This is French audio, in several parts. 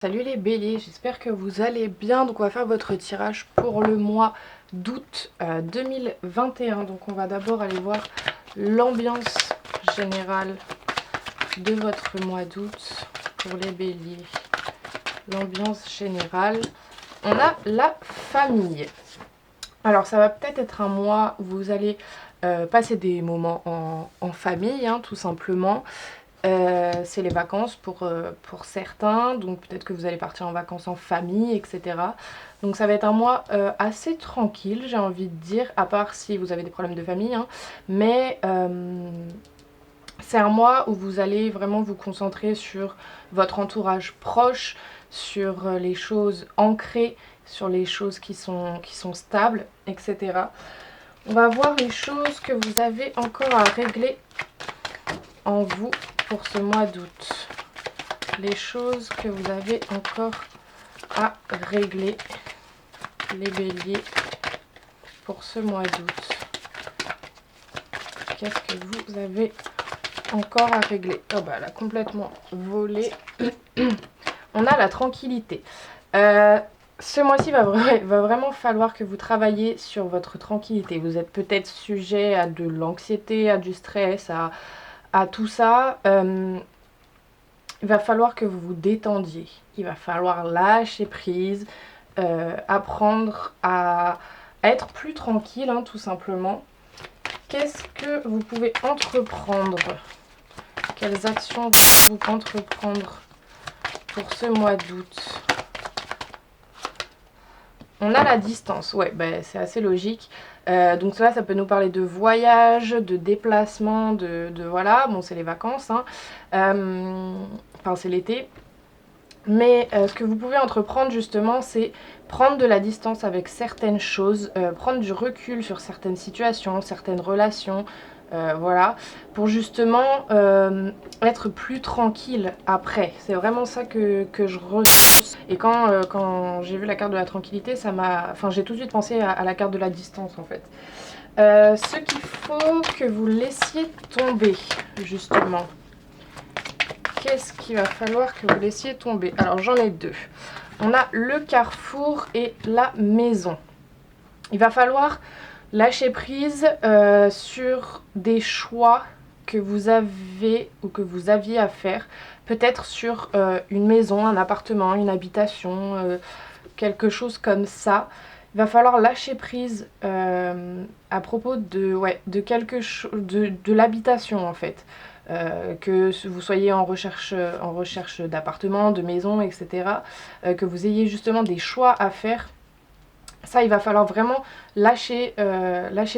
Salut les béliers, j'espère que vous allez bien. Donc on va faire votre tirage pour le mois d'août 2021. Donc on va d'abord aller voir l'ambiance générale de votre mois d'août pour les béliers. L'ambiance générale. On a la famille. Alors ça va peut-être être un mois où vous allez passer des moments en famille, hein, tout simplement. C'est les vacances pour certains, donc peut-être que vous allez partir en vacances en famille, etc. Donc ça va être un mois assez tranquille, j'ai envie de dire, à part si vous avez des problèmes de famille, hein. Mais c'est un mois où vous allez vraiment vous concentrer sur votre entourage proche, sur les choses ancrées, sur les choses qui sont stables, etc. On va voir les choses que vous avez encore à régler en vous pour ce mois d'août. Les choses que vous avez encore à régler, les béliers, pour ce mois d'août. Qu'est-ce que vous avez encore à régler? Oh bah elle a complètement volé. On a la tranquillité. Ce mois-ci va vraiment falloir que vous travaillez sur votre tranquillité. Vous êtes peut-être sujet à de l'anxiété, à du stress, à tout ça. Il va falloir que vous vous détendiez. Il va falloir lâcher prise, apprendre à être plus tranquille, hein, tout simplement. Qu'est-ce que vous pouvez entreprendre? Quelles actions vous pouvez entreprendre pour ce mois d'août? On a la distance, ouais, bah, c'est assez logique. Donc cela, ça peut nous parler de voyage, de déplacement, de voilà, bon c'est les vacances, hein. Enfin c'est l'été. Mais ce que vous pouvez entreprendre justement, c'est prendre de la distance avec certaines choses, prendre du recul sur certaines situations, certaines relations, voilà, pour justement être plus tranquille après. C'est vraiment ça que je ressens. Et quand j'ai vu la carte de la tranquillité, ça m'a... Enfin, j'ai tout de suite pensé à la carte de la distance, en fait. Ce qu'il faut que vous laissiez tomber, justement. Qu'est-ce qu'il va falloir que vous laissiez tomber? Alors, j'en ai deux. On a le carrefour et la maison. Il va falloir lâcher prise sur des choix que vous avez ou que vous aviez à faire. Peut-être sur une maison, un appartement, une habitation, quelque chose comme ça. Il va falloir lâcher prise à propos de quelque chose, de l'habitation en fait. Que vous soyez en recherche d'appartement, de maison, etc. Que vous ayez justement des choix à faire. Ça, il va falloir vraiment lâcher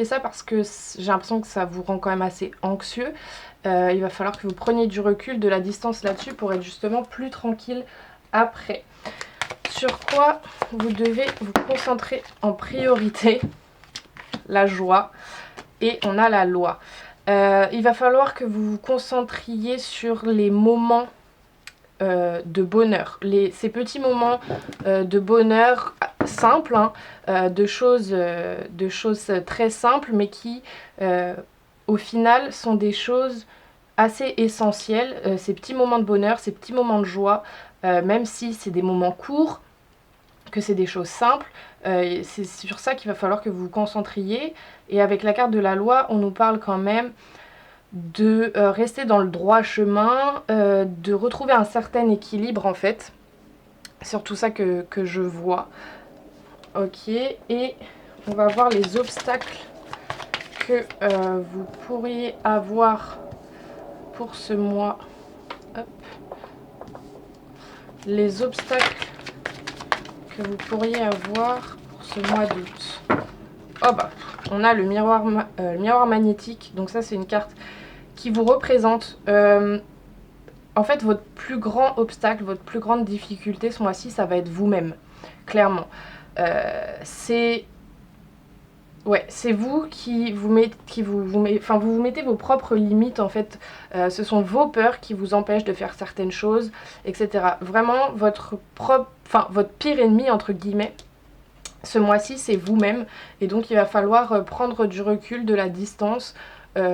ça parce que j'ai l'impression que ça vous rend quand même assez anxieux. Il va falloir que vous preniez du recul, de la distance là-dessus pour être justement plus tranquille après. Sur quoi vous devez vous concentrer en priorité? La joie. Et on a la loi. Il va falloir que vous vous concentriez sur les moments de bonheur. Ces petits moments de bonheur simples, hein, de choses très simples, mais qui, au final, sont des choses assez essentielles. Ces petits moments de bonheur, ces petits moments de joie, même si c'est des moments courts, que c'est des choses simples, c'est sur ça qu'il va falloir que vous vous concentriez. Et avec la carte de la loi, on nous parle quand même de rester dans le droit chemin, de retrouver un certain équilibre en fait. C'est surtout ça que je vois. Ok, et on va voir les obstacles que vous pourriez avoir pour ce mois. Hop. Les obstacles que vous pourriez avoir pour ce mois d'août. Oh bah, on a le miroir magnétique, donc ça c'est une carte qui vous représente. En fait, votre plus grand obstacle, votre plus grande difficulté ce mois-ci, ça va être vous-même, clairement. C'est vous qui vous mettez, vous mettez vos propres limites en fait. Ce sont vos peurs qui vous empêchent de faire certaines choses, etc. Vraiment, votre pire ennemi entre guillemets, ce mois-ci, c'est vous-même. Et donc, il va falloir prendre du recul, de la distance,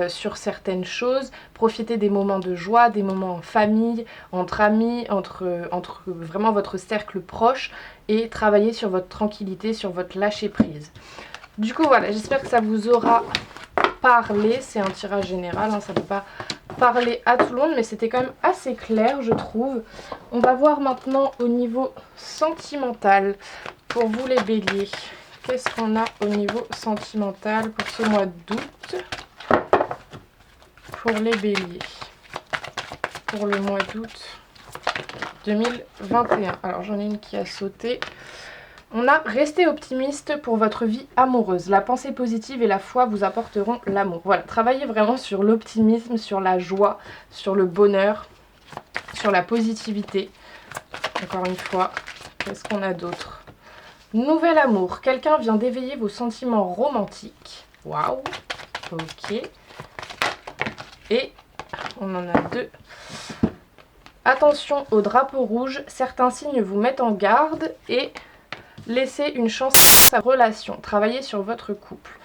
sur certaines choses, profiter des moments de joie, des moments en famille, entre amis, entre vraiment votre cercle proche et travailler sur votre tranquillité, sur votre lâcher prise. Du coup voilà, j'espère que ça vous aura parlé, c'est un tirage général, hein, ça ne peut pas parler à tout le monde, mais c'était quand même assez clair je trouve. On va voir maintenant au niveau sentimental pour vous les béliers. Qu'est-ce qu'on a au niveau sentimental pour ce mois d'août pour les béliers, pour le mois d'août 2021. Alors j'en ai une qui a sauté. On a resté optimiste pour votre vie amoureuse. La pensée positive et la foi vous apporteront l'amour. Voilà, travaillez vraiment sur l'optimisme, sur la joie, sur le bonheur, sur la positivité. Encore une fois, qu'est-ce qu'on a d'autre? Nouvel amour. Quelqu'un vient d'éveiller vos sentiments romantiques. Waouh. Ok. Et on en a deux. Attention au drapeau rouge. Certains signes vous mettent en garde et laissez une chance à sa relation. Travaillez sur votre couple.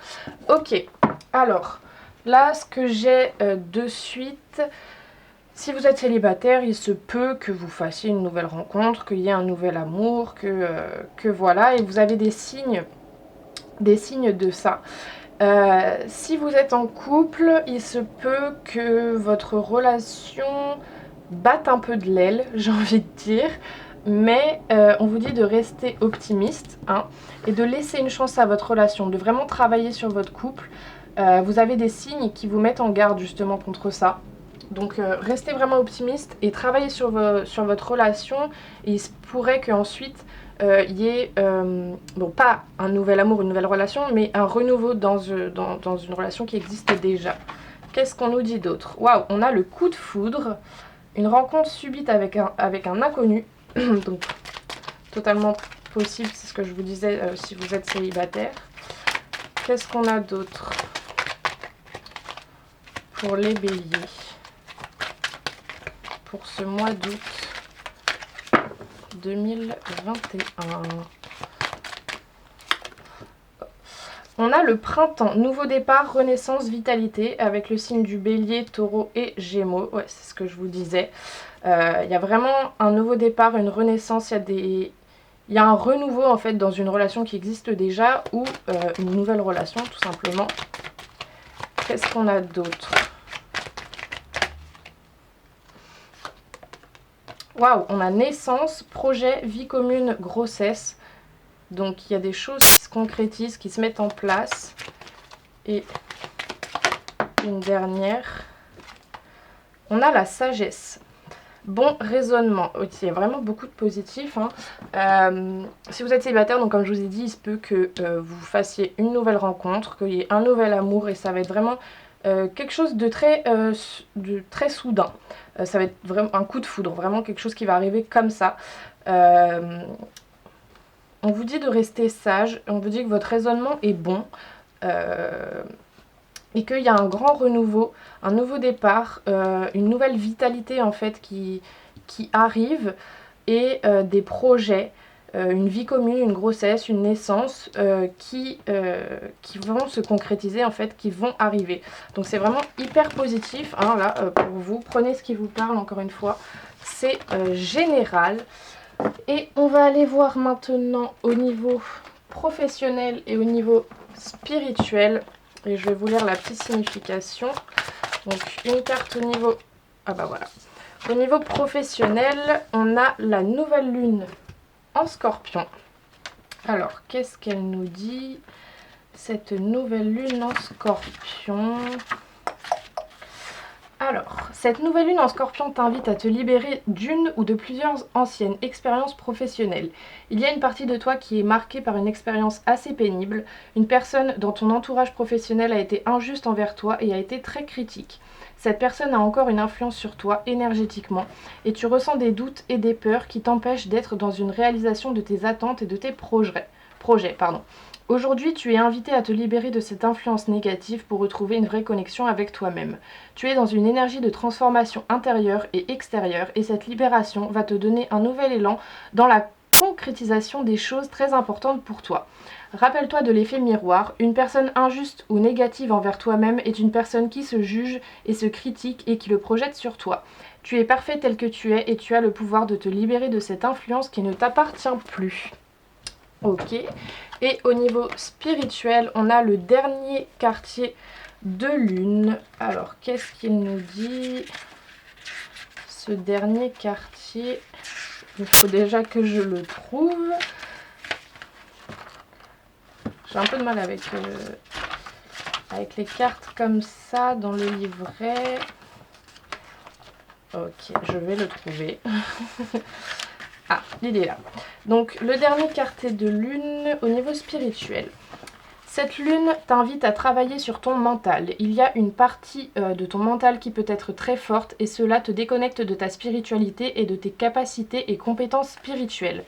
Ok. Alors, là, ce que j'ai de suite... Si vous êtes célibataire, il se peut que vous fassiez une nouvelle rencontre, qu'il y ait un nouvel amour, que voilà, et vous avez des signes de ça. Si vous êtes en couple, il se peut que votre relation batte un peu de l'aile, j'ai envie de dire, mais on vous dit de rester optimiste hein, et de laisser une chance à votre relation, de vraiment travailler sur votre couple. Vous avez des signes qui vous mettent en garde justement contre ça. Donc restez vraiment optimiste et travaillez sur votre relation. Et il se pourrait qu'ensuite il y ait, bon pas un nouvel amour, une nouvelle relation, mais un renouveau dans une relation qui existe déjà. Qu'est-ce qu'on nous dit d'autre? Waouh, on a le coup de foudre, une rencontre subite avec un inconnu. Donc totalement possible, c'est ce que je vous disais si vous êtes célibataire. Qu'est-ce qu'on a d'autre pour les béliers pour ce mois d'août 2021. On a le printemps, nouveau départ, renaissance, vitalité avec le signe du bélier, taureau et gémeaux. Ouais, c'est ce que je vous disais. Il y a vraiment un nouveau départ, une renaissance, il y a un renouveau en fait dans une relation qui existe déjà ou une nouvelle relation tout simplement. Qu'est-ce qu'on a d'autre? Waouh, on a naissance, projet, vie commune, grossesse. Donc il y a des choses qui se concrétisent, qui se mettent en place. Et une dernière. On a la sagesse. Bon raisonnement. Il y a vraiment beaucoup de positifs. Hein. Si vous êtes célibataire, donc comme je vous ai dit, il se peut que vous fassiez une nouvelle rencontre, qu'il y ait un nouvel amour et ça va être vraiment quelque chose de très soudain. Ça va être vraiment un coup de foudre, vraiment quelque chose qui va arriver comme ça. On vous dit de rester sage, on vous dit que votre raisonnement est bon et qu'il y a un grand renouveau, un nouveau départ, une nouvelle vitalité en fait qui arrive et des projets, une vie commune, une grossesse, une naissance qui vont se concrétiser en fait, qui vont arriver. Donc c'est vraiment hyper positif hein, là pour vous. Prenez ce qui vous parle encore une fois, c'est général. Et on va aller voir maintenant au niveau professionnel et au niveau spirituel. Et je vais vous lire la petite signification. Donc une carte au niveau... Ah bah voilà. Au niveau professionnel, on a la nouvelle lune en Scorpion. Alors, qu'est-ce qu'elle nous dit, cette nouvelle lune en Scorpion? Alors, cette nouvelle lune en Scorpion t'invite à te libérer d'une ou de plusieurs anciennes expériences professionnelles. Il y a une partie de toi qui est marquée par une expérience assez pénible. Une personne dans ton entourage professionnel a été injuste envers toi et a été très critique. Cette personne a encore une influence sur toi énergétiquement et tu ressens des doutes et des peurs qui t'empêchent d'être dans une réalisation de tes attentes et de tes projets. Aujourd'hui, tu es invité à te libérer de cette influence négative pour retrouver une vraie connexion avec toi-même. Tu es dans une énergie de transformation intérieure et extérieure et cette libération va te donner un nouvel élan dans la concrétisation des choses très importantes pour toi. Rappelle-toi de l'effet miroir. Une personne injuste ou négative envers toi-même est une personne qui se juge et se critique et qui le projette sur toi. Tu es parfait tel que tu es et tu as le pouvoir de te libérer de cette influence qui ne t'appartient plus. Ok. Et au niveau spirituel, on a le dernier quartier de lune. Alors, qu'est-ce qu'il nous dit? Ce dernier quartier, il faut déjà que je le trouve. J'ai un peu de mal avec les cartes comme ça dans le livret. Ok, je vais le trouver. Ah, il est là. Donc, le dernier quartier de lune au niveau spirituel. Cette lune t'invite à travailler sur ton mental. Il y a une partie de ton mental qui peut être très forte et cela te déconnecte de ta spiritualité et de tes capacités et compétences spirituelles.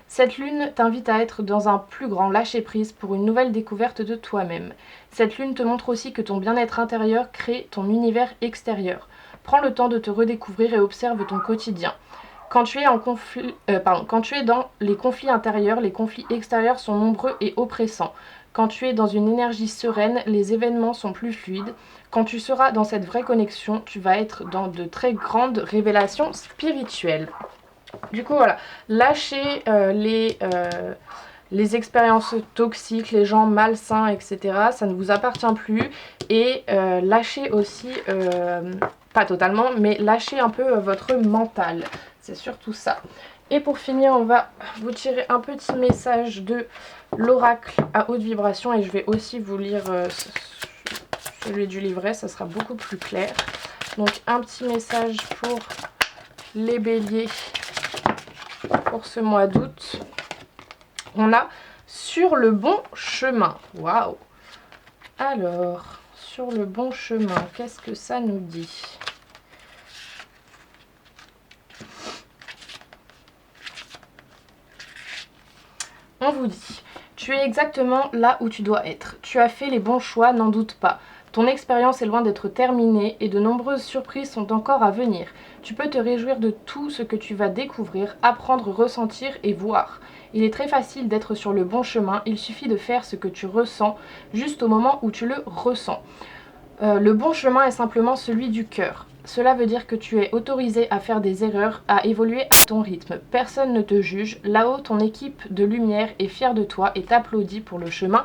Cette lune t'invite à être dans un plus grand lâcher-prise pour une nouvelle découverte de toi-même. Cette lune te montre aussi que ton bien-être intérieur crée ton univers extérieur. Prends le temps de te redécouvrir et observe ton quotidien. Quand tu es dans les conflits intérieurs, les conflits extérieurs sont nombreux et oppressants. Quand tu es dans une énergie sereine, les événements sont plus fluides. Quand tu seras dans cette vraie connexion, tu vas être dans de très grandes révélations spirituelles. Du coup, voilà, lâchez les expériences toxiques, les gens malsains, etc. Ça ne vous appartient plus. Et lâchez aussi, pas totalement, mais lâchez un peu votre mental. C'est surtout ça. Et pour finir, on va vous tirer un petit message de l'oracle à haute vibration. Et je vais aussi vous lire celui du livret, ça sera beaucoup plus clair. Donc un petit message pour les béliers pour ce mois d'août. On a sur le bon chemin. Waouh! Alors, sur le bon chemin, qu'est-ce que ça nous dit? On vous dit, tu es exactement là où tu dois être. Tu as fait les bons choix, n'en doute pas. Ton expérience est loin d'être terminée et de nombreuses surprises sont encore à venir. Tu peux te réjouir de tout ce que tu vas découvrir, apprendre, ressentir et voir. Il est très facile d'être sur le bon chemin, il suffit de faire ce que tu ressens juste au moment où tu le ressens. Le bon chemin est simplement celui du cœur. Cela veut dire que tu es autorisé à faire des erreurs, à évoluer à ton rythme. Personne ne te juge. Là-haut, ton équipe de lumière est fière de toi et t'applaudit pour le chemin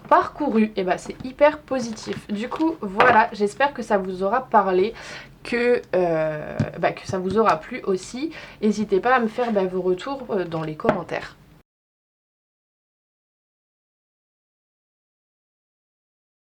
parcouru. Et bah c'est hyper positif. Du coup, voilà, j'espère que ça vous aura parlé, que ça vous aura plu aussi. N'hésitez pas à me faire vos retours dans les commentaires.